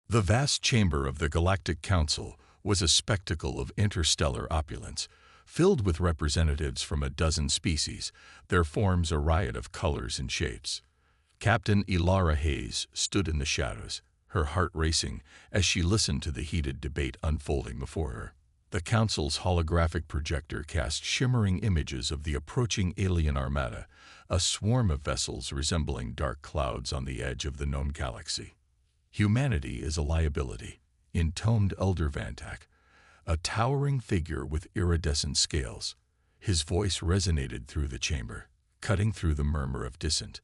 The vast chamber of the Galactic Council was a spectacle of interstellar opulence, filled with representatives from a dozen species, their forms a riot of colors and shapes. Captain Elara Hayes stood in the shadows, her heart racing as she listened to the heated debate unfolding before her. The Council's holographic projector cast shimmering images of the approaching alien armada, a swarm of vessels resembling dark clouds on the edge of the known galaxy. "Humanity is a liability," intoned Elder Vantak, a towering figure with iridescent scales. His voice resonated through the chamber, cutting through the murmur of dissent.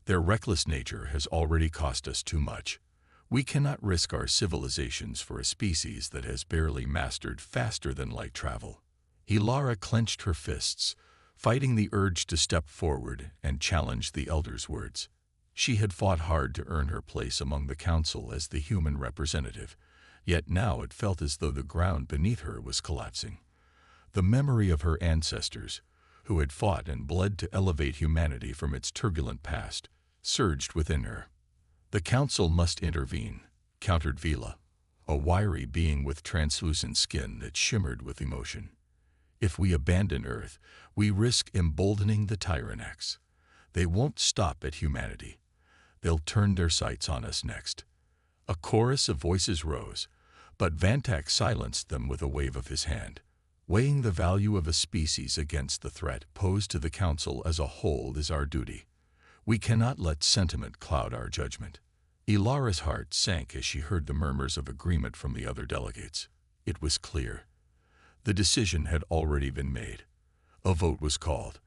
"Their reckless nature has already cost us too much. We cannot risk our civilizations for a species that has barely mastered faster-than-light travel." Elara clenched her fists, fighting the urge to step forward and challenge the Elder's words. She had fought hard to earn her place among the Council as the human representative, yet now it felt as though the ground beneath her was collapsing. The memory of her ancestors, who had fought and bled to elevate humanity from its turbulent past, surged within her. "The Council must intervene," countered Vila, a wiry being with translucent skin that shimmered with emotion. "If we abandon Earth, we risk emboldening the Tyrannax. They won't stop at humanity. They'll turn their sights on us next." A chorus of voices rose, but Vantak silenced them with a wave of his hand. "Weighing the value of a species against the threat posed to the Council as a whole is our duty. We cannot let sentiment cloud our judgment." Elara's heart sank as she heard the murmurs of agreement from the other delegates. It was clear. The decision had already been made. A vote was called,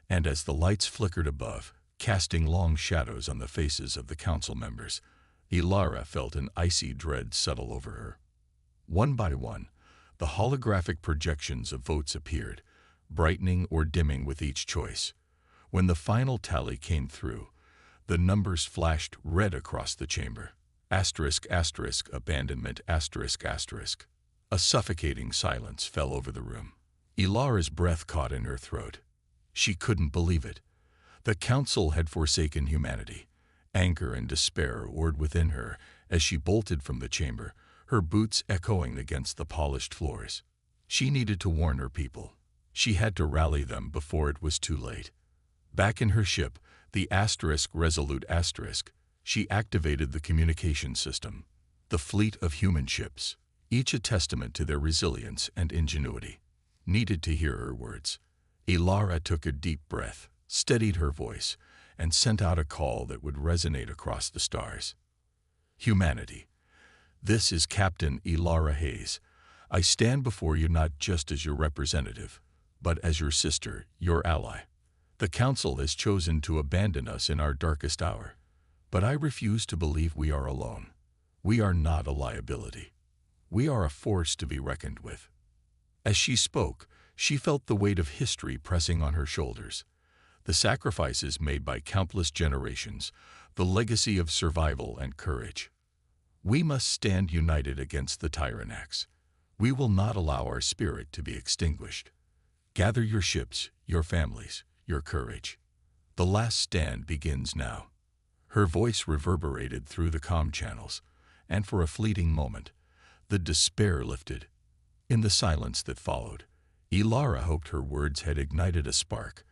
and as the lights flickered above, casting long shadows on the faces of the Council members, Elara felt an icy dread settle over her. One by one, the holographic projections of votes appeared, brightening or dimming with each choice. When the final tally came through, the numbers flashed red across the chamber. Asterisk, asterisk, abandonment, asterisk, asterisk. A suffocating silence fell over the room. Elara's breath caught in her throat. She couldn't believe it. The Council had forsaken humanity. Anger and despair roared within her as she bolted from the chamber, her boots echoing against the polished floors. She needed to warn her people. She had to rally them before it was too late. Back in her ship, the Resolute Asterisk, she activated the communication system. The fleet of human ships, each a testament to their resilience and ingenuity, needed to hear her words. Elara took a deep breath, steadied her voice, and sent out a call that would resonate across the stars. "Humanity, this is Captain Elara Hayes. I stand before you not just as your representative, but as your sister, your ally. The Council has chosen to abandon us in our darkest hour, but I refuse to believe we are alone. We are not a liability. We are a force to be reckoned with." As she spoke, she felt the weight of history pressing on her shoulders. The sacrifices made by countless generations, the legacy of survival and courage. "We must stand united against the Tyrannax. We will not allow our spirit to be extinguished. Gather your ships, your families, your courage. The last stand begins now." Her voice reverberated through the comm channels, and for a fleeting moment, the despair lifted. In the silence that followed, Elara hoped her words had ignited a spark,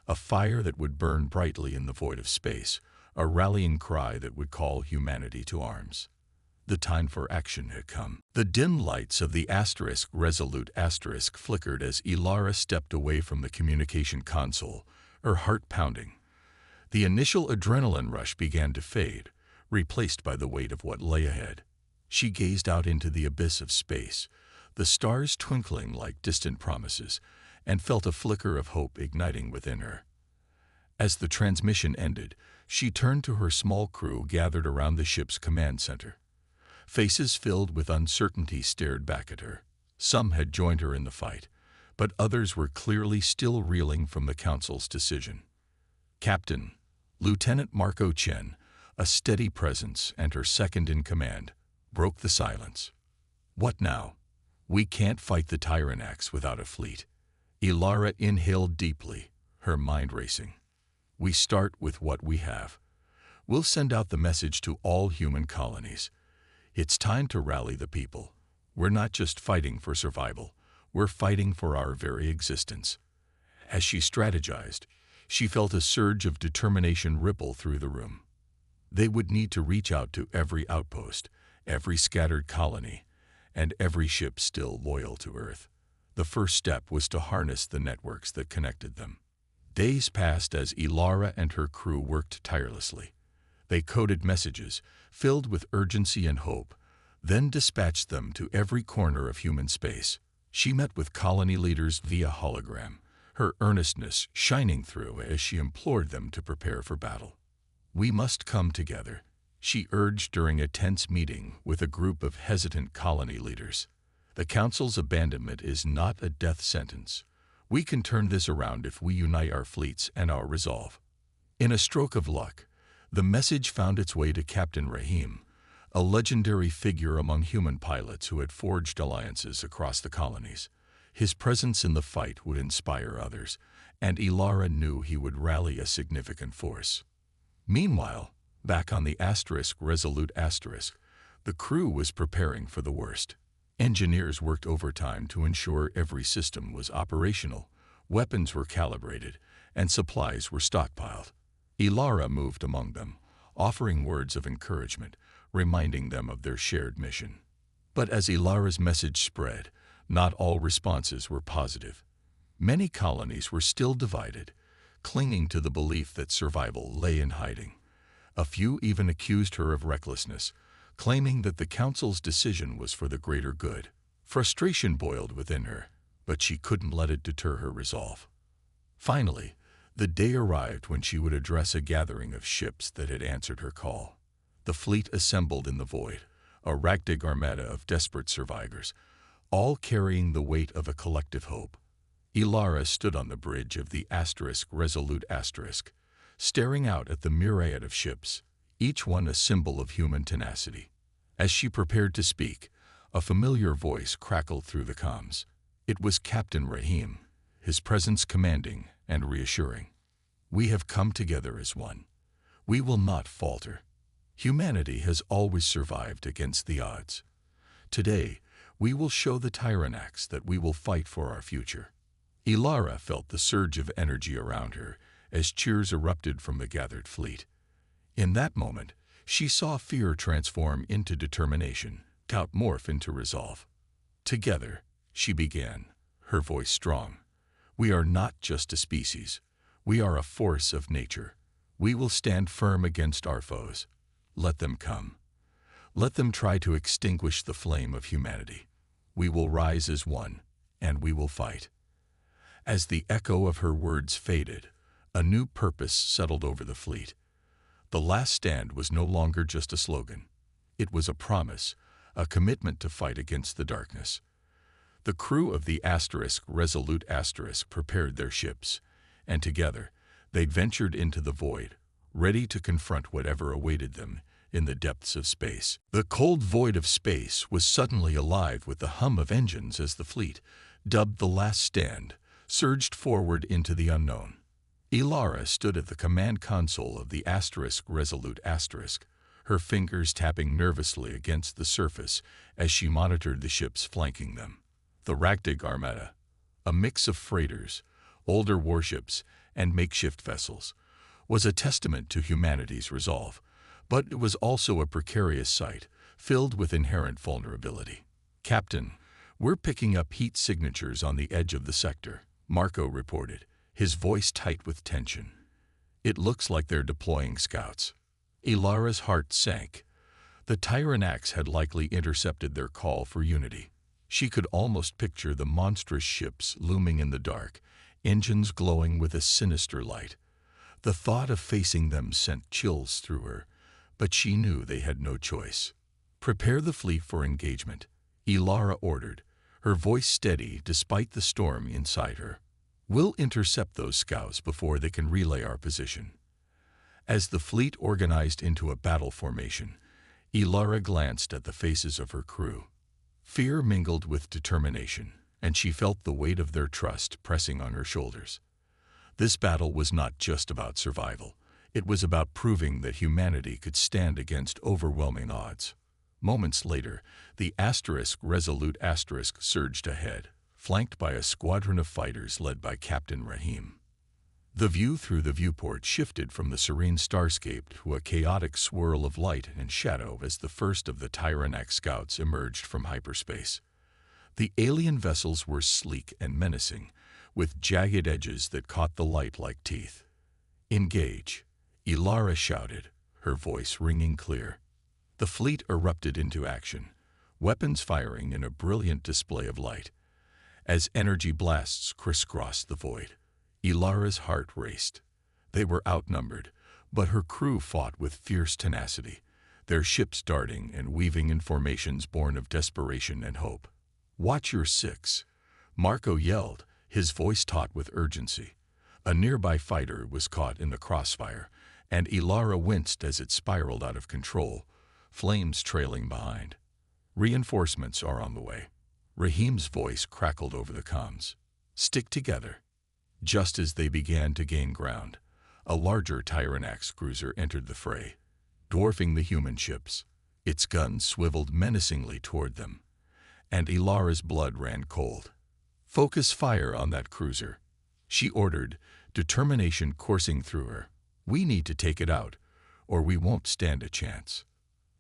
a fire that would burn brightly in the void of space, a rallying cry that would call humanity to arms. The time for action had come. The dim lights of the Resolute Asterisk flickered as Elara stepped away from the communication console, her heart pounding. The initial adrenaline rush began to fade, replaced by the weight of what lay ahead. She gazed out into the abyss of space, the stars twinkling like distant promises, and felt a flicker of hope igniting within her. As the transmission ended, she turned to her small crew gathered around the ship's command center. Faces filled with uncertainty stared back at her. Some had joined her in the fight, but others were clearly still reeling from the Council's decision. Captain, Lieutenant Marco Chen, a steady presence and her second in command, broke the silence. "What now? We can't fight the Tyrannax without a fleet." Elara inhaled deeply, her mind racing. "We start with what we have. We'll send out the message to all human colonies. It's time to rally the people. We're not just fighting for survival, we're fighting for our very existence. As she strategized, she felt a surge of determination ripple through the room. They would need to reach out to every outpost, every scattered colony, and every ship still loyal to Earth. The first step was to harness the networks that connected them. Days passed as Ilara and her crew worked tirelessly. They coded messages, filled with urgency and hope, then dispatched them to every corner of human space. She met with colony leaders via hologram, her earnestness shining through as she implored them to prepare for battle. "We must come together," she urged during a tense meeting with a group of hesitant colony leaders. "The Council's abandonment is not a death sentence. We can turn this around if we unite our fleets and our resolve." In a stroke of luck, the message found its way to Captain Rahim, a legendary figure among human pilots who had forged alliances across the colonies. His presence in the fight would inspire others, and Ilara knew he would rally a significant force. Meanwhile, back on the Resolute Asterisk, the crew was preparing for the worst. Engineers worked overtime to ensure every system was operational, weapons were calibrated, and supplies were stockpiled. Ilara moved among them, offering words of encouragement, reminding them of their shared mission. But as Ilara's message spread, not all responses were positive. Many colonies were still divided, clinging to the belief that survival lay in hiding. A few even accused her of recklessness, claiming that the Council's decision was for the greater good. Frustration boiled within her, but she couldn't let it deter her resolve. Finally, the day arrived when she would address a gathering of ships that had answered her call. The fleet assembled in the void, a ragtag armada of desperate survivors, all carrying the weight of a collective hope. Ilara stood on the bridge of the Resolute Asterisk, staring out at the myriad of ships, each one a symbol of human tenacity. As she prepared to speak, a familiar voice crackled through the comms. It was Captain Rahim, his presence commanding and reassuring. "We have come together as one. We will not falter. Humanity has always survived against the odds. Today, we will show the Tyrannax that we will fight for our future." Ilara felt the surge of energy around her as cheers erupted from the gathered fleet. In that moment, she saw fear transform into determination, doubt morph into resolve. "Together," she began, her voice strong, "we are not just a species. We are a force of nature. We will stand firm against our foes. Let them come. Let them try to extinguish the flame of humanity. We will rise as one, and we will fight." As the echo of her words faded, a new purpose settled over the fleet. The last stand was no longer just a slogan. It was a promise, a commitment to fight against the darkness. The crew of the Resolute Asterisk prepared their ships, and together they ventured into the void, ready to confront whatever awaited them in the depths of space. The cold void of space was suddenly alive with the hum of engines as the fleet, dubbed the Last Stand, surged forward into the unknown. Ilara stood at the command console of the Resolute Asterisk, her fingers tapping nervously against the surface as she monitored the ships flanking them. The ragtag armada, a mix of freighters, older warships, and makeshift vessels, was a testament to humanity's resolve, but it was also a precarious sight, filled with inherent vulnerability. "Captain, we're picking up heat signatures on the edge of the sector," Marco reported, his voice tight with tension. "It looks like they're deploying scouts." Ilara's heart sank. The Tyrannax had likely intercepted their call for unity. She could almost picture the monstrous ships looming in the dark, engines glowing with a sinister light. The thought of facing them sent chills through her, but she knew they had no choice. "Prepare the fleet for engagement," Ilara ordered, her voice steady despite the storm inside her. "We'll intercept those scouts before they can relay our position." As the fleet organized into a battle formation, Ilara glanced at the faces of her crew. Fear mingled with determination, and she felt the weight of their trust pressing on her shoulders. This battle was not just about survival. It was about proving that humanity could stand against overwhelming odds. Moments later, the Resolute surged ahead, flanked by a squadron of fighters led by Captain Rahim. The view through the viewport shifted from the serene starscape to a chaotic swirl of light and shadow as the first of the Tyrannax scouts emerged from hyperspace. The alien vessels were sleek and menacing, with jagged edges that caught the light like teeth. "Engage," Ilara shouted, her voice ringing clear. The fleet erupted into action, weapons firing in a brilliant display of light. As energy blasts crisscrossed the void, Ilara's heart raced. They were outnumbered, but her crew fought with fierce tenacity, their ships darting and weaving in formations born of desperation and hope. "Watch your six," Marco yelled, his voice taut with urgency. A nearby fighter was caught in the crossfire, and Ilara winced as it spiraled out of control, flames trailing behind. "Reinforcements are on the way." Rahim's voice crackled over the comms. "Stick together." Just as they began to gain ground, a larger Tyrannax cruiser entered the fray, dwarfing the human ships. Its guns swiveled menacingly toward them, and Ilara's blood ran cold. "Focus fire on that cruiser," she ordered, determination coursing through her. "We need to take it out, or we won't stand a chance."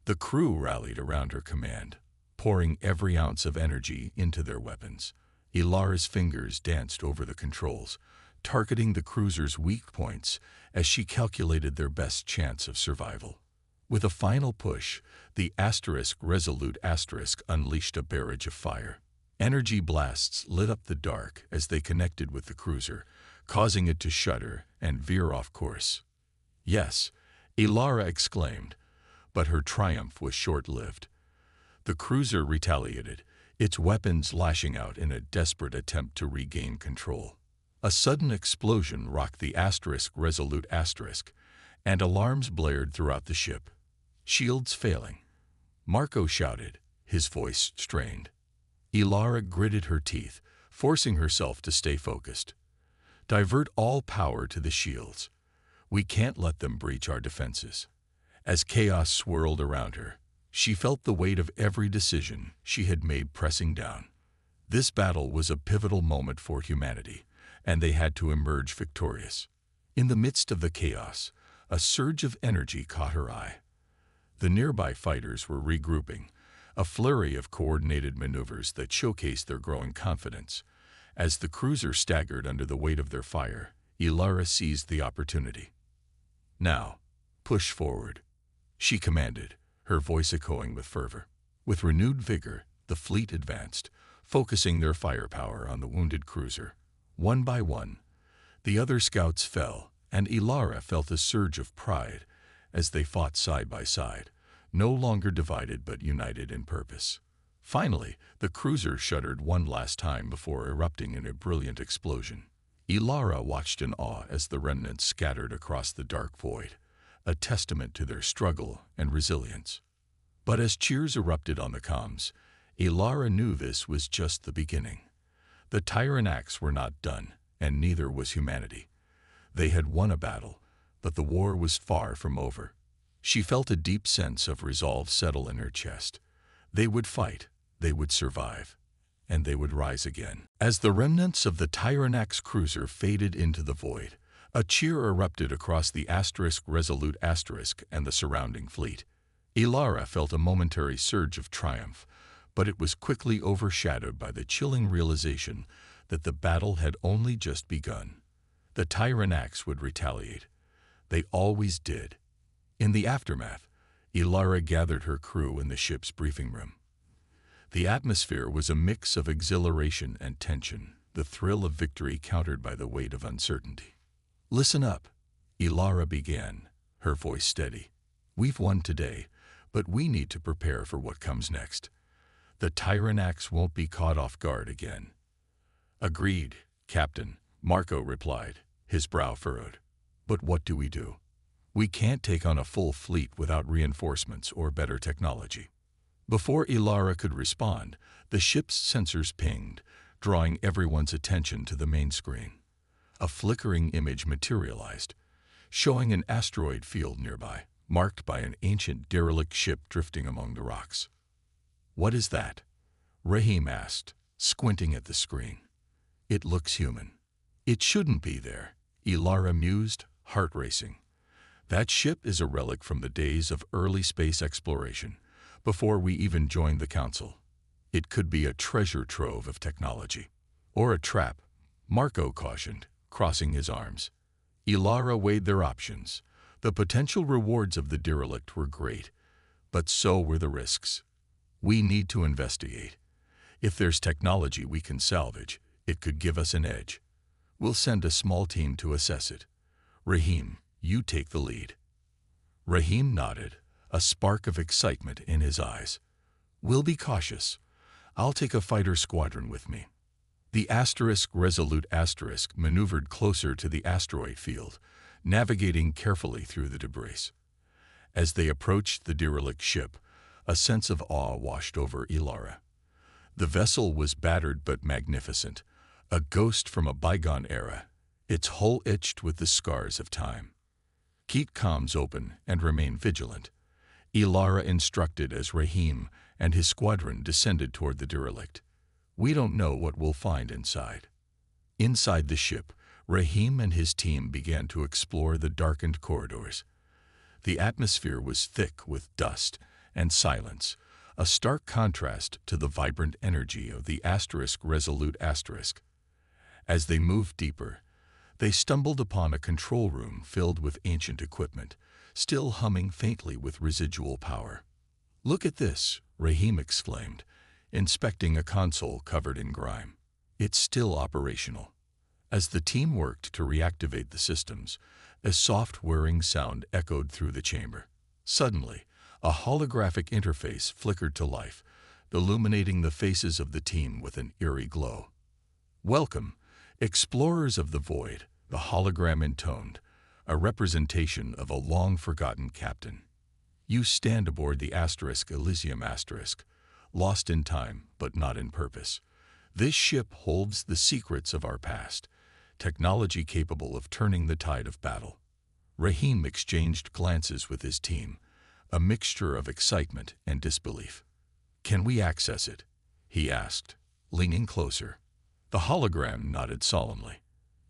The crew rallied around her command, pouring every ounce of energy into their weapons. Ilara's fingers danced over the controls, targeting the cruiser's weak points as she calculated their best chance of survival. With a final push, the Resolute unleashed a barrage of fire. Energy blasts lit up the dark as they connected with the cruiser, causing it to shudder and veer off course. "Yes," Ilara exclaimed, but her triumph was short-lived. The cruiser retaliated, its weapons lashing out in a desperate attempt to regain control. A sudden explosion rocked the Resolute, and alarms blared throughout the ship. "Shields failing," Marco shouted, his voice strained. Ilara gritted her teeth, forcing herself to stay focused. "Divert all power to the shields. We can't let them breach our defenses." As chaos swirled around her, she felt the weight of every decision she had made pressing down. This battle was a pivotal moment for humanity, and they had to emerge victorious. In the midst of the chaos, a surge of energy caught her eye. The nearby fighters were regrouping, a flurry of coordinated maneuvers that showcased their growing confidence. As the cruiser staggered under the weight of their fire, Ilara seized the opportunity. "Now, push forward," she commanded, her voice echoing with fervor. With renewed vigor, the fleet advanced, focusing their firepower on the wounded cruiser. One by one, the other scouts fell, and Ilara felt a surge of pride as they fought side by side, no longer divided but united in purpose. Finally, the cruiser shuddered one last time before erupting in a brilliant explosion. Ilara watched in awe as the remnants scattered across the dark void, a testament to their struggle and resilience. But as cheers erupted on the comms, Ilara knew this was just the beginning. The Tyrannax were not done, and neither was humanity. They had won a battle, but the war was far from over. She felt a deep sense of resolve settle in her chest. They would fight, they would survive, and they would rise again. As the remnants of the Tyrannax cruiser faded into the void, a cheer erupted across the Resolute and the surrounding fleet. Ilara felt a momentary surge of triumph, but it was quickly overshadowed by the chilling realization that the battle had only just begun. The Tyrannax would retaliate. They always did. In the aftermath, Ilara gathered her crew in the ship's briefing room. The atmosphere was a mix of exhilaration and tension, the thrill of victory countered by the weight of uncertainty. "Listen up," Ilara began, her voice steady. "We've won today, but we need to prepare for what comes next. The Tyrannax won't be caught off guard again." "Agreed, Captain," Marco replied, his brow furrowed. "But what do we do? We can't take on a full fleet without reinforcements or better technology." Before Ilara could respond, the ship's sensors pinged, drawing everyone's attention to the main screen. A flickering image materialized, showing an asteroid field nearby, marked by an ancient derelict ship drifting among the rocks. "What is that?" Rahim asked, squinting at the screen. "It looks human." "It shouldn't be there," Ilara mused, heart racing. "That ship is a relic from the days of early space exploration, before we even joined the Council. It could be a treasure trove of technology. Or a trap," Marco cautioned, crossing his arms. Ilara weighed their options. The potential rewards of the derelict were great, but so were the risks. "We need to investigate. If there's technology we can salvage, it could give us an edge. We'll send a small team to assess it. Rahim, you take the lead." Rahim nodded, a spark of excitement in his eyes. "We'll be cautious. I'll take a fighter squadron with me." The Resolute maneuvered closer to the asteroid field, navigating carefully through the debris. As they approached the derelict ship, a sense of awe washed over Ilara. The vessel was battered but magnificent, a ghost from a bygone era, its hull etched with the scars of time. "Keep comms open and remain vigilant," Ilara instructed as Rahim and his squadron descended toward the derelict. "We don't know what we'll find inside." Inside the ship, Rahim and his team began to explore the darkened corridors. The atmosphere was thick with dust and silence, a stark contrast to the vibrant energy of the Resolute. As they moved deeper, they stumbled upon a control room filled with ancient equipment, still humming faintly with residual power. "Look at this," Rahim exclaimed, inspecting a console covered in grime. "It's still operational." As the team worked to reactivate the systems, a soft whirring sound echoed through the chamber. Suddenly, a holographic interface flickered to life, illuminating the faces of the team with an eerie glow. "Welcome, explorers of the void," the hologram intoned, a representation of a long-forgotten captain. "You stand aboard the Elysium *, lost in time but not in purpose. This ship holds the secrets of our past, technology capable of turning the tide of battle." Rahim exchanged glances with his team, a mixture of excitement and disbelief. "Can we access it?" he asked, leaning closer. The hologram nodded solemnly.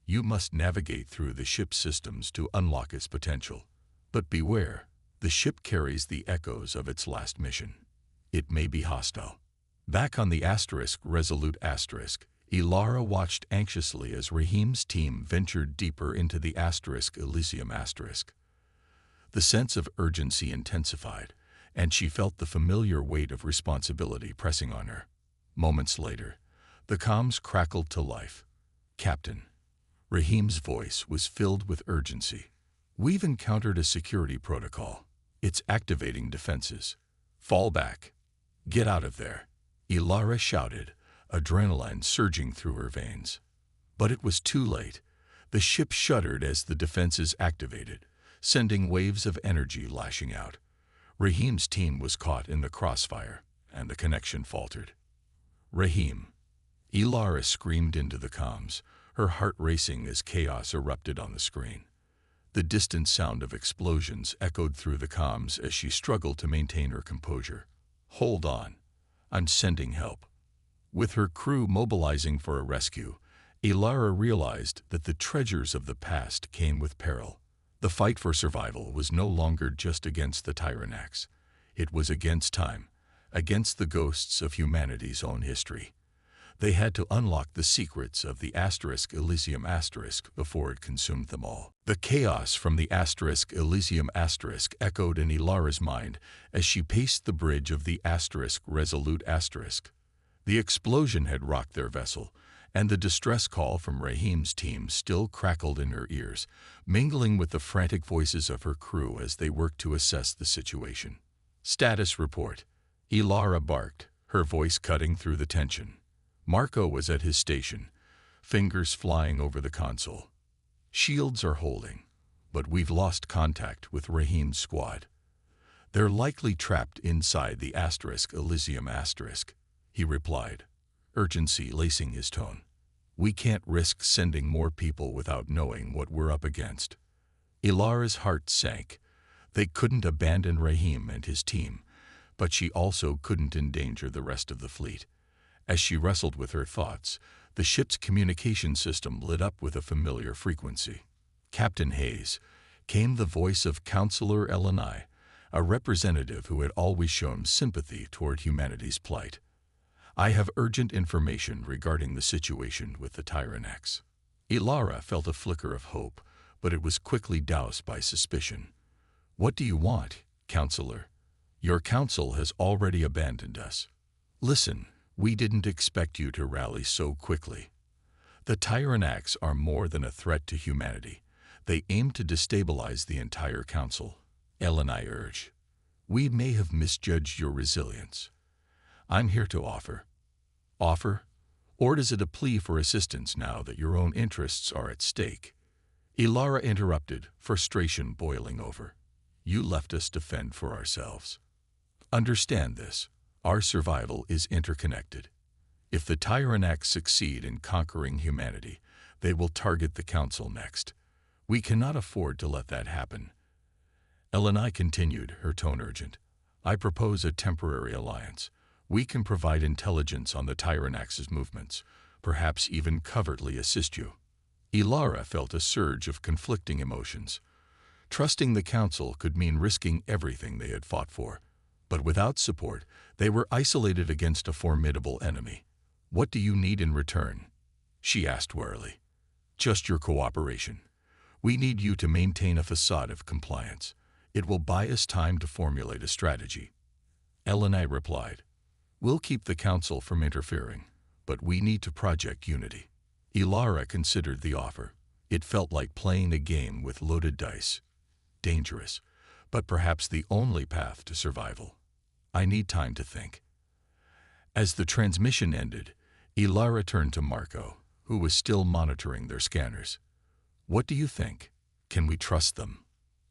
"You must navigate through the ship's systems to unlock its potential. But beware, the ship carries the echoes of its last mission. It may be hostile." Back on the Resolute, Ilara watched anxiously as Rahim's team ventured deeper into the Elysium *. The sense of urgency intensified, and she felt the familiar weight of responsibility pressing on her. Moments later, the comms crackled to life. "Captain." Rahim's voice was filled with urgency. "We've encountered a security protocol. It's activating defenses. Fall back. Get out of there," Ilara shouted, adrenaline surging through her veins. But it was too late. The ship shuddered as the defenses activated, sending waves of energy lashing out. Rahim's team was caught in the crossfire, and the connection faltered. "Rahim." Ilara screamed into the comms, her heart racing as chaos erupted on the screen. The distant sound of explosions echoed through the comms as she struggled to maintain her composure. "Hold on. I'm sending help." With her crew mobilizing for a rescue, Ilara realized that the treasures of the past came with peril. The fight for survival was no longer just against the Tyrannax. It was against time, against the ghosts of humanity's own history. They had to unlock the secrets of the Elysium * before it consumed them all. The chaos from the Elysium * echoed in Ilara's mind as she paced the bridge of the Resolute. The explosion had rocked their vessel, and the distress call from Rahim's team still crackled in her ears, mingling with the frantic voices of her crew as they worked to assess the situation. "Status report," Ilara barked, her voice cutting through the tension. Marco was at his station, fingers flying over the console. "Shields are holding, but we've lost contact with Rahim's squad. They're likely trapped inside the Elysium *, he replied, urgency lacing his tone. "We can't risk sending more people without knowing what we're up against." Ilara's heart sank. They couldn't abandon Rahim and his team, but she also couldn't endanger the rest of the fleet. As she wrestled with her thoughts, the ship's communication system lit up with a familiar frequency. "Captain Hayes," came the voice of Counselor Elenai, a representative who had always shown sympathy toward humanity's plight. "I have urgent information regarding the situation with the Tyrannax." Ilara felt a flicker of hope, but it was quickly doused by suspicion. "What do you want, Counselor? Your council has already abandoned us. Listen, we didn't expect you to rally so quickly. The Tyrannax are more than a threat to humanity. They aim to destabilize the entire council," Elenai urged. "We may have misjudged your resilience. I'm here to offer." "Offer? Or is it a plea for assistance now that your own interests are at stake?" Ilara interrupted, frustration boiling over. "You left us to fend for ourselves. Understand this. Our survival is interconnected. If the Tyrannax succeed in conquering humanity, they will target the Council next. We cannot afford to let that happen." Elenai continued, her tone urgent. "I propose a temporary alliance. We can provide intelligence on the Tyrannax's movements, perhaps even covertly assist you." Ilara felt a surge of conflicting emotions. Trusting the Council could mean risking everything they had fought for. But without support, they were isolated against a formidable enemy. "What do you need in return?" she asked warily. "Just your cooperation. We need you to maintain a facade of compliance. It will buy us time to formulate a strategy." Elenai replied, "We'll keep the Council from interfering, but we need to project unity." Ilara considered the offer. It felt like playing a game with loaded dice. Dangerous, but perhaps the only path to survival. "I need time to think." As the transmission ended, Ilara turned to Marco, who was still monitoring their scanners. "What do you think? Can we trust them?"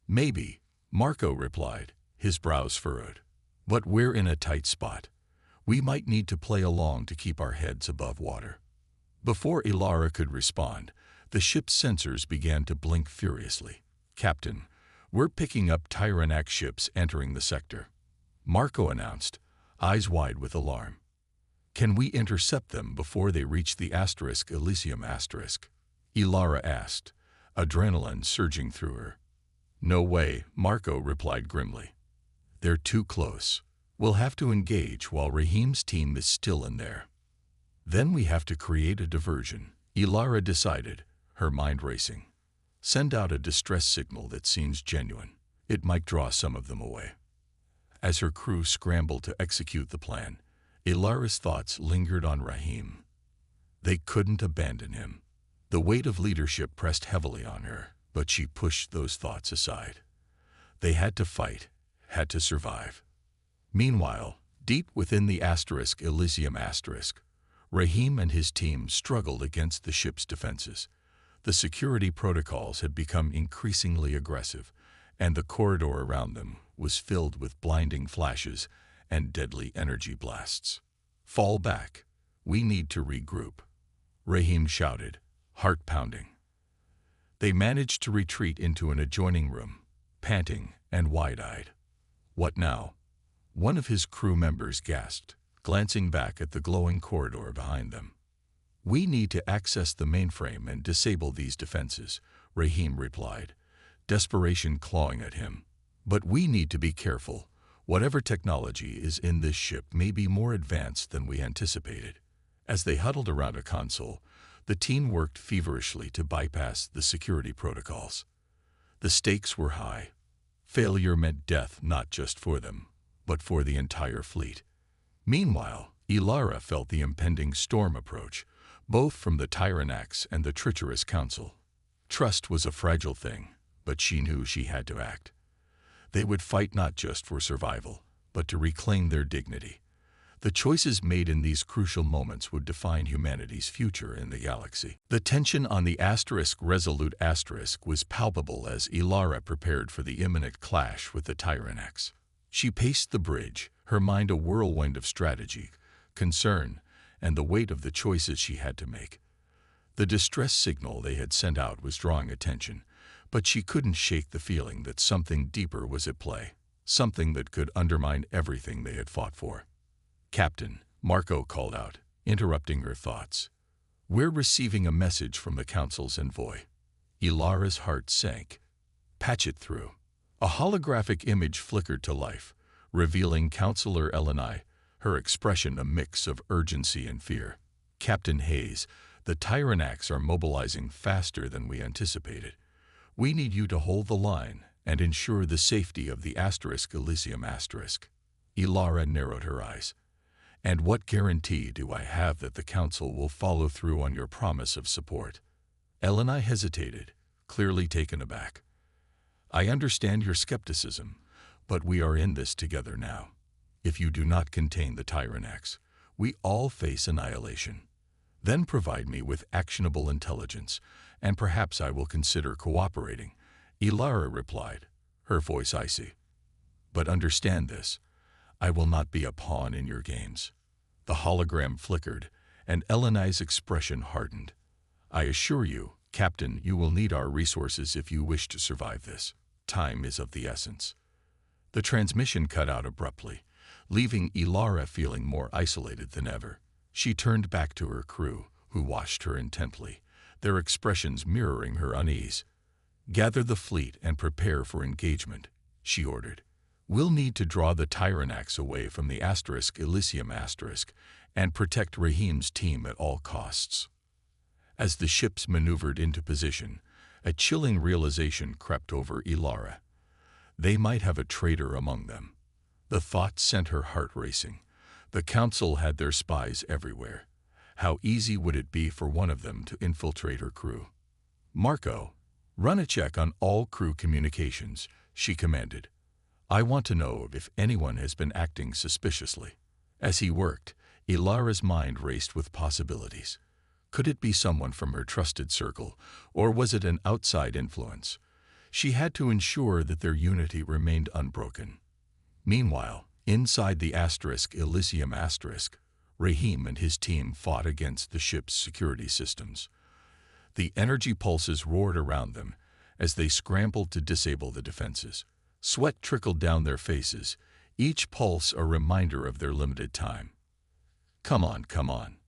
"Maybe," Marco replied, his brows furrowed. "But we're in a tight spot. We might need to play along to keep our heads above water." Before Ilara could respond, the ship's sensors began to blink furiously. "Captain, we're picking up Tyrannax ships entering the sector," Marco announced, eyes wide with alarm. "Can we intercept them before they reach the Elysium asterisk?" Ilara asked, adrenaline surging through her. "No way," Marco replied grimly. "They're too close. We'll have to engage while Rahim's team is still in there." "Then we have to create a diversion," Ilara decided, her mind racing. "Send out a distress signal that seems genuine. It might draw some of them away." As her crew scrambled to execute the plan, Ilara's thoughts lingered on Rahim. They couldn't abandon him. The weight of leadership pressed heavily on her, but she pushed those thoughts aside. They had to fight, had to survive. Meanwhile, deep within the Elysium asterisk, Rahim and his team struggled against the ship's defenses. The security protocols had become increasingly aggressive, and the corridor around them was filled with blinding flashes and deadly energy blasts. "Fall back. We need to regroup," Rahim shouted, heart pounding. They managed to retreat into an adjoining room, panting and wide-eyed. "What now?" one of his crew members gasped, glancing back at the glowing corridor behind them. "We need to access the mainframe and disable these defenses," Rahim replied, desperation clawing at him. "But we need to be careful. Whatever technology is in this ship may be more advanced than we anticipated." As they huddled around a console, the team worked feverishly to bypass the security protocols. The stakes were high. Failure meant death not just for them, but for the entire fleet. Meanwhile, Ilara felt the impending storm approach, both from the Tyrannax and the treacherous Council. Trust was a fragile thing, but she knew she had to act. They would fight not just for survival, but to reclaim their dignity. The choices made in these crucial moments would define humanity's future in the galaxy. The tension on the Resolute asterisk was palpable as Ilara prepared for the imminent clash with the Tyrannax. She paced the bridge, her mind a whirlwind of strategy, concern, and the weight of the choices she had to make. The distress signal they had sent out was drawing attention, but she couldn't shake the feeling that something deeper was at play. something that could undermine everything they had fought for. "Captain," Marco called out, interrupting her thoughts. "We're receiving a message from the Council's envoy." Ilara's heart sank. "Patch it through." A holographic image flickered to life, revealing Counselor Elenai, her expression a mix of urgency and fear. "Captain Hayes, the Tyrannax are mobilizing faster than we anticipated. We need you to hold the line and ensure the safety of the Elysium asterisk." Ilara narrowed her eyes. "And what guarantee do I have that the Council will follow through on your promise of support?" Elenai hesitated, clearly taken aback. "I understand your skepticism, but we are in this together now. If you do not contain the Tyrannax, we all face annihilation. Then provide me with actionable intelligence, and perhaps I will consider cooperating," Ilara replied, her voice icy. "But understand this, I will not be a pawn in your games." The hologram flickered, and Elenai's expression hardened. "I assure you, Captain, you will need our resources if you wish to survive this. Time is of the essence." The transmission cut out abruptly, leaving Ilara feeling more isolated than ever. She turned back to her crew, who watched her intently, their expressions mirroring her unease. "Gather the fleet and prepare for engagement," she ordered. "We'll need to draw the Tyrannax away from the Elysium asterisk and protect Rahim's team at all costs." As the ships maneuvered into position, a chilling realization crept over Ilara. They might have a traitor among them. The thought sent her heart racing. The Council had their spies everywhere. How easy would it be for one of them to infiltrate her crew? "Marco, run a check on all crew communications," she commanded. "I want to know if anyone has been acting suspiciously." As he worked, Ilara's mind raced with possibilities. Could it be someone from her trusted circle, or was it an outside influence? She had to ensure that their unity remained unbroken. Meanwhile, inside the Elysium asterisk, Rahim and his team fought against the ship's security systems. The energy pulses roared around them as they scrambled to disable the defenses. Sweat trickled down their faces, each pulse a reminder of their limited time. Come on,"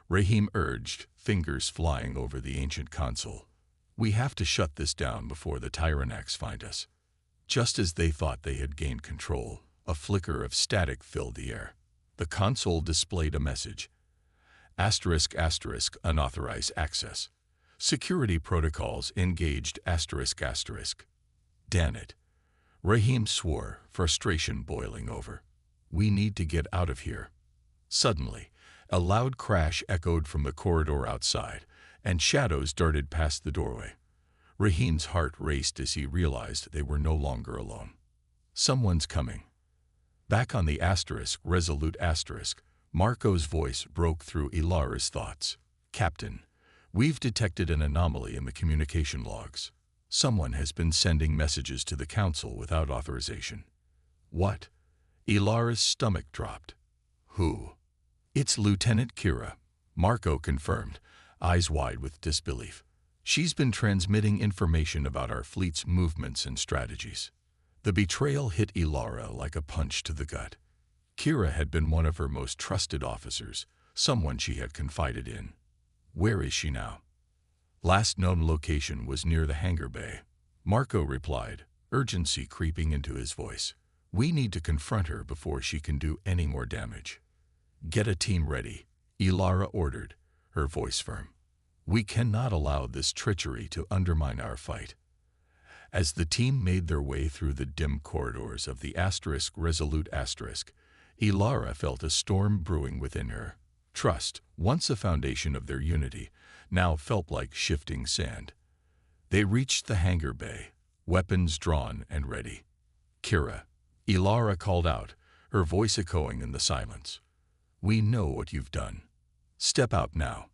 Rahim urged, fingers flying over the ancient console. "We have to shut this down before the Tyrannax find us." Just as they thought they had gained control, a flicker of static filled the air. The console displayed a message. **** unauthorized access. Security protocols engaged ***. Damn it. Rahim swore, frustration boiling over. "We need to get out of here." Suddenly, a loud crash echoed from the corridor outside, and shadows darted past the doorway. Rahim's heart raced as he realized they were no longer alone. "Someone's coming." Back on the resolute asterisk, Marco's voice broke through Ilara's thoughts. "Captain, we've detected an anomaly in the communication logs. Someone has been sending messages to the Council without authorization." "What?" Ilara's stomach dropped. "Who?" "It's Lieutenant Kira," Marco confirmed, eyes wide with disbelief. "She's been transmitting information about our fleet's movements and strategies." The betrayal hit Ilara like a punch to the gut. Kira had been one of her most trusted officers, someone she had confided in. Where is she now? "Last known location was near the hangar bay," Marco replied, urgency creeping into his voice. "We need to confront her before she can do any more damage." "Get a team ready," Ilara ordered, her voice firm. "We cannot allow this treachery to undermine our fight." As the team made their way through the dim corridors of the resolute asterisk, Ilara felt a storm brewing within her. Trust, once a foundation of their unity, now felt like shifting sand. They reached the hangar bay, weapons drawn and ready. "Kira," Ilara called out, her voice echoing in the silence. "We know what you've done. Step out now."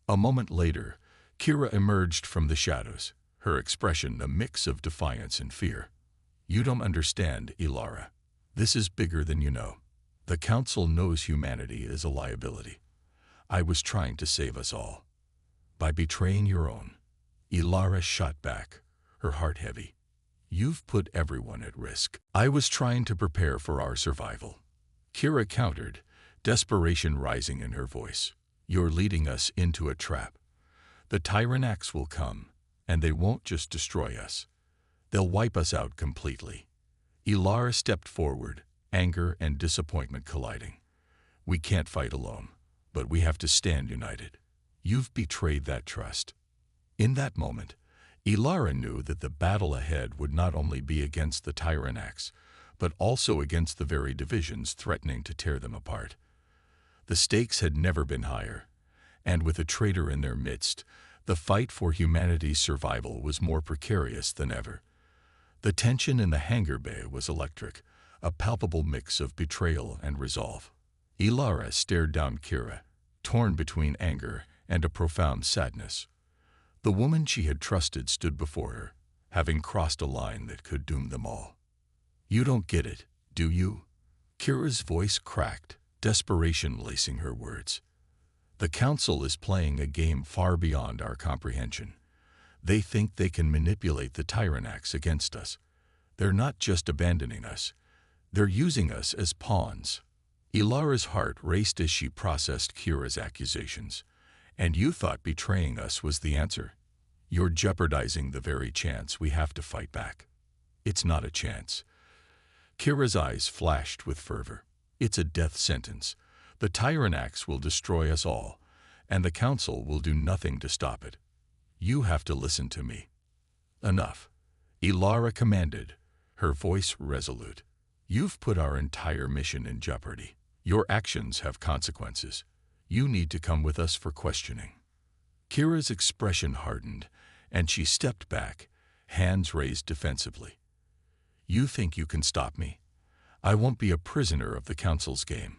A moment later, Kira emerged from the shadows, her expression a mix of defiance and fear. "You don't understand, Ilara. This is bigger than you know. The Council knows humanity is a liability. I was trying to save us all. By betraying your own." Ilara shot back, her heart heavy. You've put everyone at risk. I was trying to prepare for our survival. Kira countered, desperation rising in her voice. You're leading us into a trap. The Tyrannax will come, and they won't just destroy us. They'll wipe us out completely. Ilara stepped forward, anger and disappointment colliding. We can't fight alone, but we have to stand united. You've betrayed that trust. In that moment, Ilara knew that the battle ahead would not only be against the Tyrannax, but also against the very divisions threatening to tear them apart. The stakes had never been higher, and with a traitor in their midst, the fight for humanity's survival was more precarious than ever. The tension in the hangar bay was electric, a palpable mix of betrayal and resolve. Ilara stared down Kira, torn between anger and a profound sadness. The woman she had trusted stood before her, having crossed a line that could doom them all. You don't get it, do you? Kira's voice cracked, desperation lacing her words. The Council is playing a game far beyond our comprehension. They think they can manipulate the Tyrannax against us. They're not just abandoning us. They're using us as pawns. Ilara's heart raced as she processed Kira's accusations. And you thought betraying us was the answer? You're jeopardizing the very chance we have to fight back. It's not a chance. Kira's eyes flashed with fervor. It's a death sentence. The Tyrannax will destroy us all, and the Council will do nothing to stop it. You have to listen to me. Enough. Ilara commanded, her voice resolute. You've put our entire mission in jeopardy. Your actions have consequences. You need to come with us for questioning. Kira's expression hardened, and she stepped back, hands raised defensively. You think you can stop me? I won't be a prisoner of the Council's game.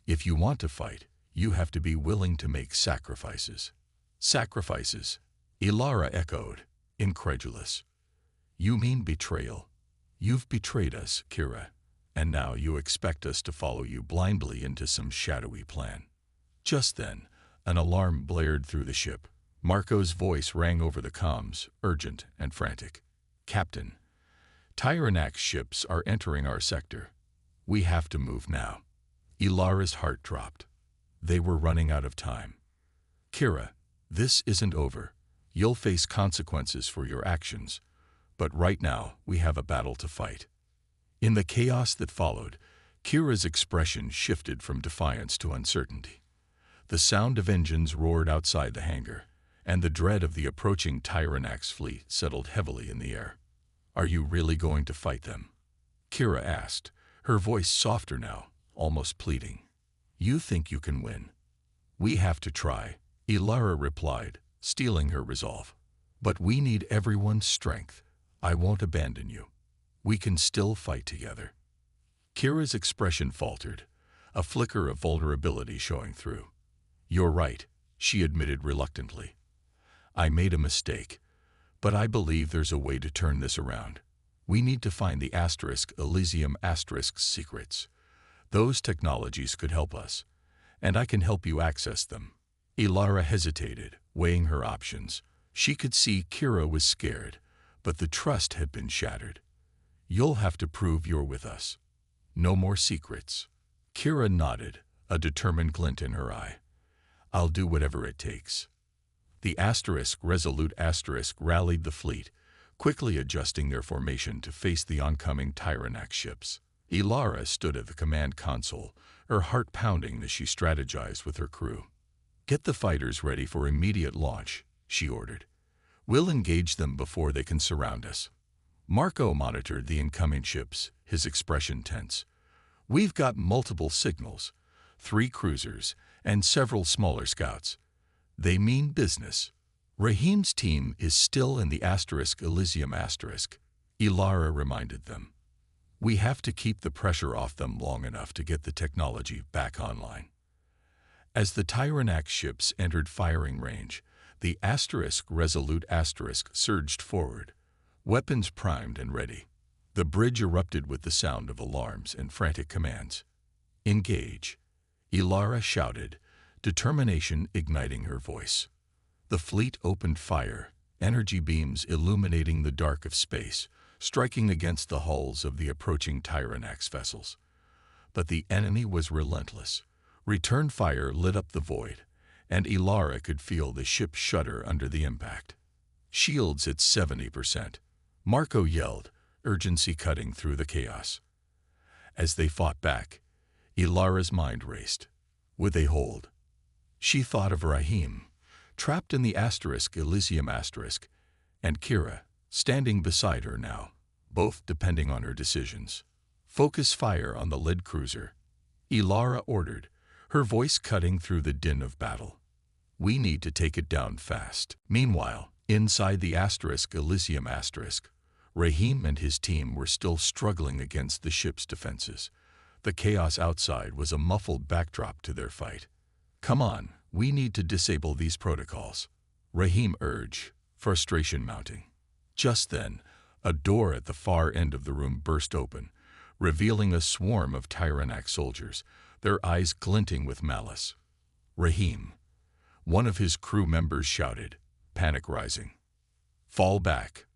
If you want to fight, you have to be willing to make sacrifices. Sacrifices? Ilara echoed, incredulous. You mean betrayal? You've betrayed us, Kira, and now you expect us to follow you blindly into some shadowy plan. Just then, an alarm blared through the ship. Marco's voice rang over the comms, urgent and frantic. Captain, Tyrannax ships are entering our sector. We have to move now. Ilara's heart dropped. They were running out of time. Kira, this isn't over. You'll face consequences for your actions, but right now we have a battle to fight. In the chaos that followed, Kira's expression shifted from defiance to uncertainty. The sound of engines roared outside the hangar, and the dread of the approaching Tyrannax fleet settled heavily in the air. Are you really going to fight them? Kira asked, her voice softer now, almost pleading. You think you can win? We have to try, Ilara replied, steeling her resolve. But we need everyone's strength. I won't abandon you. We can still fight together. Kira's expression faltered, a flicker of vulnerability showing through. You're right, she admitted reluctantly. I made a mistake, but I believe there's a way to turn this around. We need to find the Elysium secrets. Those technologies could help us, and I can help you access them. Ilara hesitated, weighing her options. She could see Kira was scared, but the trust had been shattered. You'll have to prove you're with us. No more secrets. Kira nodded, a determined glint in her eye. I'll do whatever it takes. The resolute rallied the fleet, quickly adjusting their formation to face the oncoming Tyrannax ships. Ilara stood at the command console, her heart pounding as she strategized with her crew. Get the fighters ready for immediate launch, she ordered. We'll engage them before they can surround us. Marco monitored the incoming ships, his expression tense. We've got multiple signals, 3 cruisers, and several smaller scouts. They mean business. Rahim's team is still in the Elysium Ilara reminded them. We have to keep the pressure off them long enough to get the technology back online. As the Tyrannax ships entered firing range, the resolute surged forward, weapons primed and ready. The bridge erupted with the sound of alarms and frantic commands. Engage, Ilara shouted, determination igniting her voice. The fleet opened fire, energy beams illuminating the dark of space, striking against the hulls of the approaching Tyrannax vessels. But the enemy was relentless. Return fire lit up the void, and Ilara could feel the ship shudder under the impact. Shields at 70%. Marco yelled, urgency cutting through the chaos. As they fought back, Ilara's mind raced. Would they hold? She thought of Rahim, trapped in the Elysium asterisk, and Kira, standing beside her now, both depending on her decisions. Focus fire on the lead cruiser, Ilara ordered, her voice cutting through the din of battle. We need to take it down fast. Meanwhile, inside the Elysium asterisk, Rahim and his team were still struggling against the ship's defenses. The chaos outside was a muffled backdrop to their fight. Come on, we need to disable these protocols, Rahim urged, frustration mounting. Just then, a door at the far end of the room burst open, revealing a swarm of Tyrannax soldiers, their eyes glinting with malice. Rahim, one of his crew members shouted, panic rising. Fall back,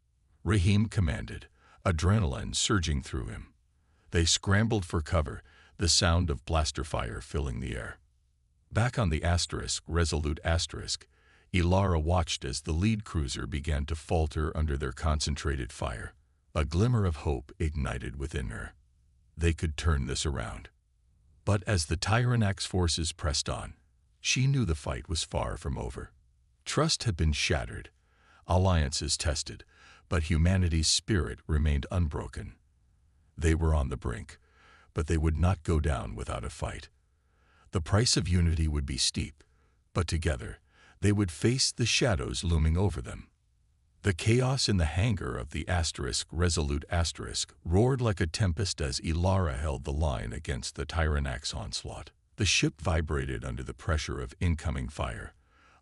Rahim commanded, adrenaline surging through him. They scrambled for cover, the sound of blaster fire filling the air. Back on the Resolute asterisk, Ilara watched as the lead cruiser began to falter under their concentrated fire. A glimmer of hope ignited within her. They could turn this around. But as the Tyrannax forces pressed on, she knew the fight was far from over. Trust had been shattered, alliances tested, but humanity's spirit remained unbroken. They were on the brink, but they would not go down without a fight. The price of unity would be steep, but together, they would face the shadows looming over them. The chaos in the hangar of the Resolute asterisk roared like a tempest as Ilara held the line against the Tyrannax onslaught. The ship vibrated under the pressure of incoming fire,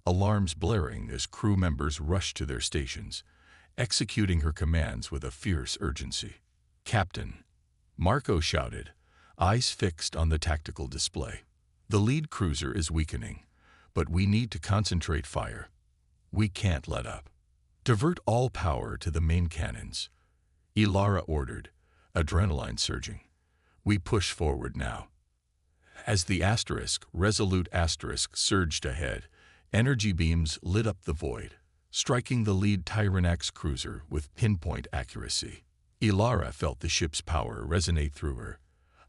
alarms blaring as crew members rushed to their stations, executing her commands with a fierce urgency. Captain, Marco shouted, eyes fixed on the tactical display. The lead cruiser is weakening, but we need to concentrate fire. We can't let up. Divert all power to the main cannons, Ilara ordered, adrenaline surging. We push forward now. As the Resolute asterisk surged ahead, energy beams lit up the void, striking the lead Tyrannax cruiser with pinpoint accuracy. Ilara felt the ship's power resonate through her,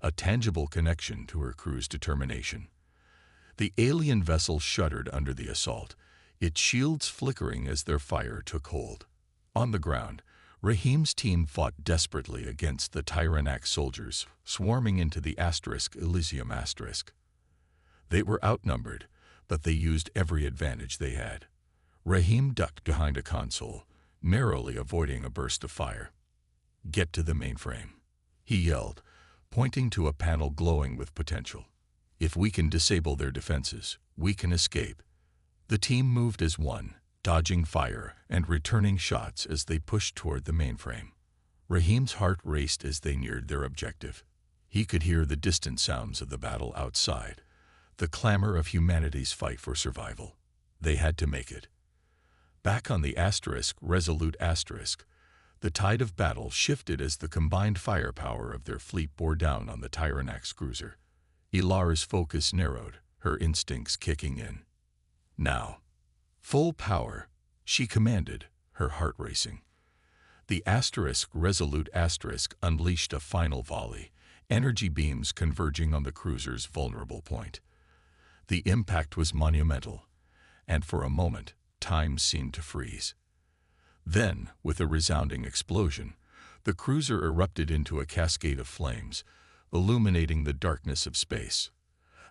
a tangible connection to her crew's determination. The alien vessel shuddered under the assault, its shields flickering as their fire took hold. On the ground, Rahim's team fought desperately against the Tyrannax soldiers swarming into the Elysium asterisk. They were outnumbered, but they used every advantage they had. Rahim ducked behind a console, narrowly avoiding a burst of fire. Get to the mainframe, he yelled, pointing to a panel glowing with potential. If we can disable their defenses, we can escape. The team moved as one, dodging fire and returning shots as they pushed toward the mainframe. Rahim's heart raced as they neared their objective. He could hear the distant sounds of the battle outside, the clamor of humanity's fight for survival. They had to make it. Back on the Resolute asterisk, the tide of battle shifted as the combined firepower of their fleet bore down on the Tyrannax cruiser. Ilara's focus narrowed, her instincts kicking in. Now, full power, she commanded, her heart racing. The Resolute asterisk unleashed a final volley, energy beams converging on the cruiser's vulnerable point. The impact was monumental, and for a moment, time seemed to freeze. Then, with a resounding explosion, the cruiser erupted into a cascade of flames, illuminating the darkness of space.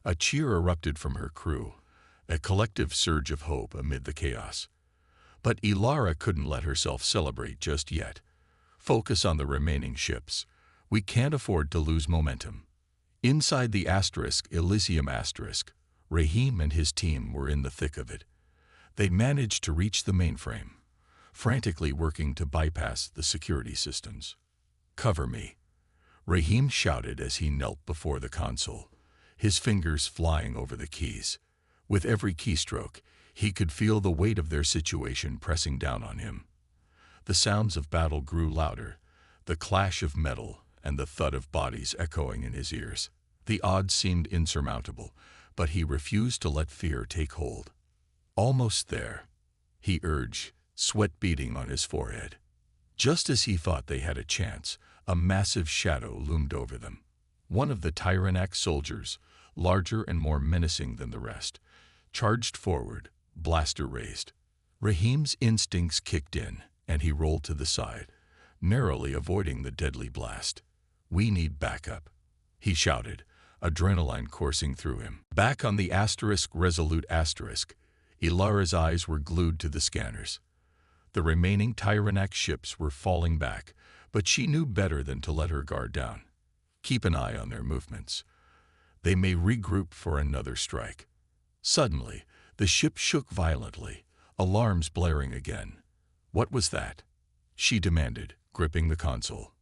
A cheer erupted from her crew, a collective surge of hope amid the chaos. But Ilara couldn't let herself celebrate just yet. Focus on the remaining ships. We can't afford to lose momentum. Inside the Elysium asterisk, Rahim and his team were in the thick of it. They managed to reach the mainframe, frantically working to bypass the security systems. Cover me, Rahim shouted as he knelt before the console, his fingers flying over the keys. With every keystroke, he could feel the weight of their situation pressing down on him. The sounds of battle grew louder, the clash of metal and the thud of bodies echoing in his ears. The odds seemed insurmountable, but he refused to let fear take hold. "Almost there," he urged, sweat beading on his forehead. Just as he thought they had a chance, a massive shadow loomed over them. One of the Tyrannax soldiers, larger and more menacing than the rest, charged forward, blaster raised. Rahim's instincts kicked in, and he rolled to the side, narrowly avoiding the deadly blast. "We need backup," he shouted, adrenaline coursing through him. Back on the resolute asterisk, Ilara's eyes were glued to the scanners. The remaining Tyrannax ships were falling back, but she knew better than to let her guard down. Keep an eye on their movements. They may regroup for another strike. Suddenly, the ship shook violently, alarms blaring again. "What was that?" she demanded, gripping the console.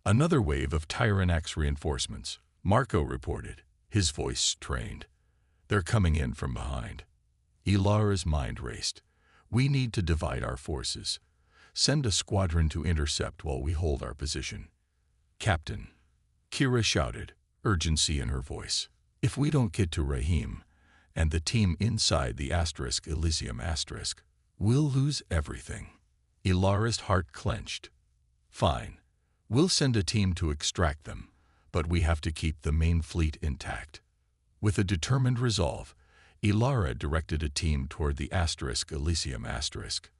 "Another wave of Tyrannax reinforcements," Marco reported, his voice strained. "They're coming in from behind." Ilara's mind raced. "We need to divide our forces. Send a squadron to intercept while we hold our position." "Captain," Kira shouted, urgency in her voice. "If we don't get to Rahim and the team inside the Elysium asterisk, we'll lose everything." Ilara's heart clenched. "Fine. We'll send a team to extract them, but we have to keep the main fleet intact." With a determined resolve, Ilara directed a team toward the Elysium asterisk.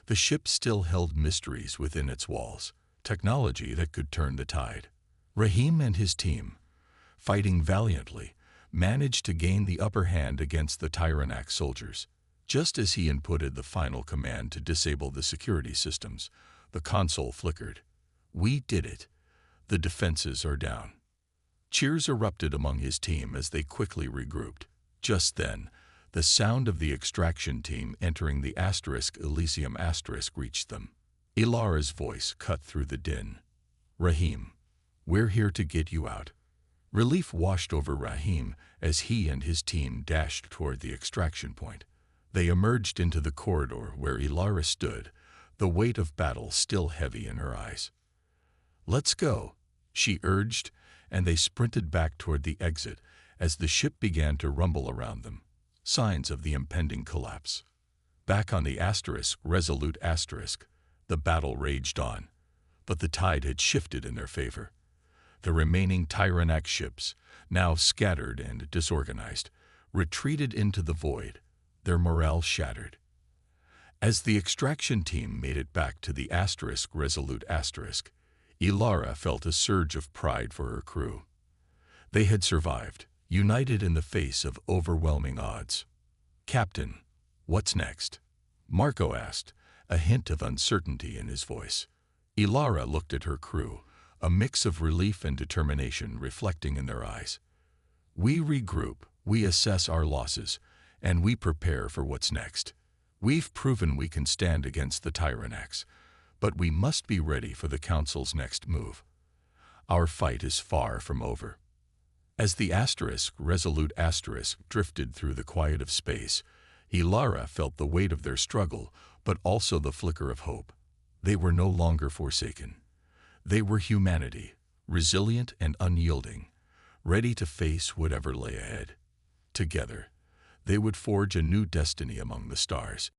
The ship still held mysteries within its walls, technology that could turn the tide. Rahim and his team, fighting valiantly, managed to gain the upper hand against the Tyrannax soldiers. Just as he inputted the final command to disable the security systems, the console flickered. "We did it. The defenses are down." Cheers erupted among his team as they quickly regrouped. Just then, the sound of the extraction team entering the Elysium asterisk reached them. Ilara's voice cut through the din. "Rahim, we're here to get you out." Relief washed over Rahim as he and his team dashed toward the extraction point. They emerged into the corridor where Ilara stood, the weight of battle still heavy in her eyes. "Let's go," she urged, and they sprinted back toward the exit as the ship began to rumble around them, signs of the impending collapse. Back on the resolute asterisk, the battle raged on, but the tide had shifted in their favor. The remaining Tyrannax ships, now scattered and disorganized, retreated into the void, their morale shattered. As the extraction team made it back to the resolute asterisk, Ilara felt a surge of pride for her crew. They had survived, united in the face of overwhelming odds. "Captain, what's next?" Marco asked, a hint of uncertainty in his voice. Ilara looked at her crew, a mix of relief and determination reflecting in their eyes. "We regroup, we assess our losses, and we prepare for what's next. We've proven we can stand against the Tyrannax, but we must be ready for the Council's next move. Our fight is far from over." As the resolute asterisk drifted through the quiet of space, Ilara felt the weight of their struggle, but also the flicker of hope. They were no longer forsaken. They were humanity, resilient and unyielding, ready to face whatever lay ahead. Together, they would forge a new destiny among the stars.